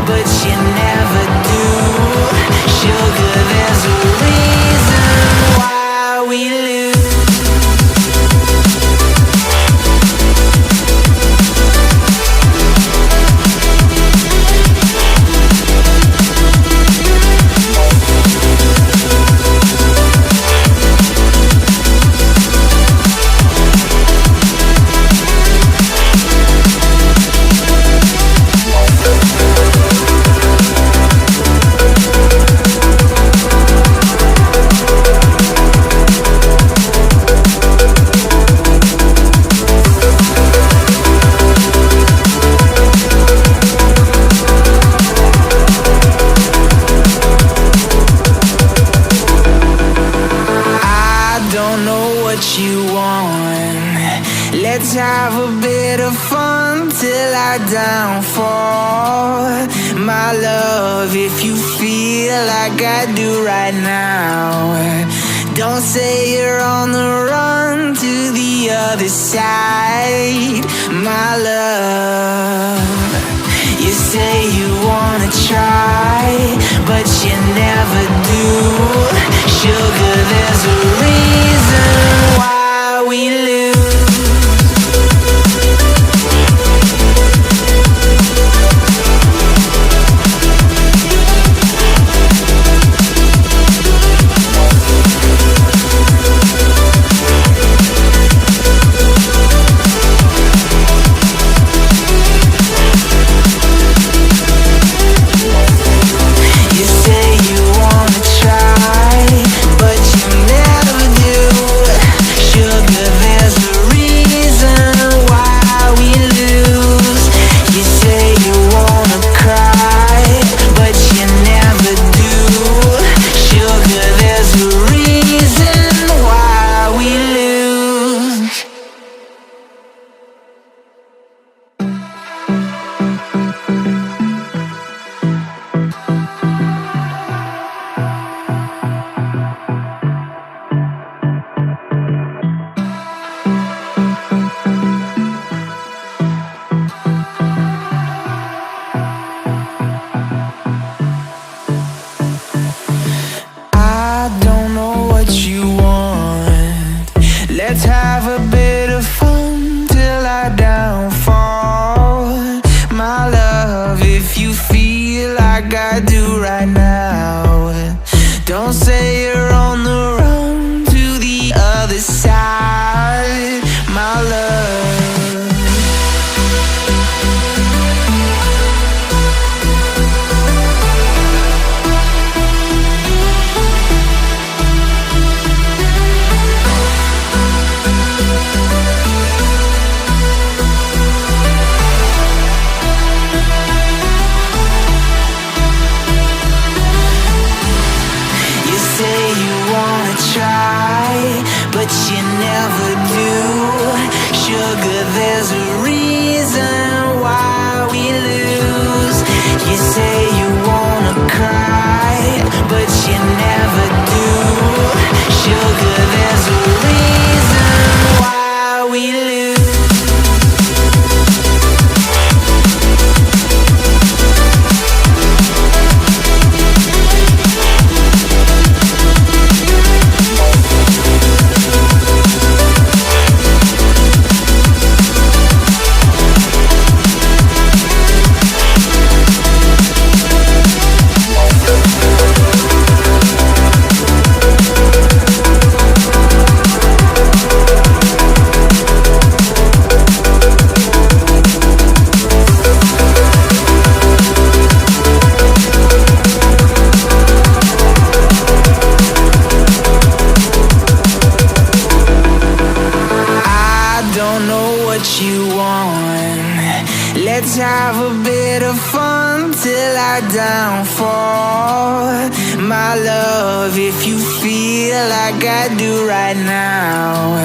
but you never do. Sugar, there's a reason why we lose. Let's have a bit of fun till I downfall. My love, if you feel like I do right now, don't say you're on the run to the other side. My love, you say you wanna try, but you never do. Sugar, there's a reason why we lose. Let's have a bit of fun till I downfall. My love, if you feel like I do right now, don't say you're on the run to the other side. My love, but you never do. Sugar, there's a reason why we lose. You say you wanna cry, but you never do. Sugar, there's a reason why we lose. Let's have a bit of fun till I downfall. My love, if you feel like I do right now,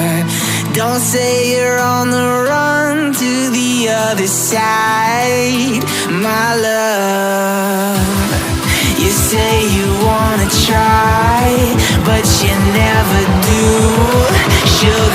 don't say you're on the run to the other side. My love, you say you wanna try, but you never do. Sugar,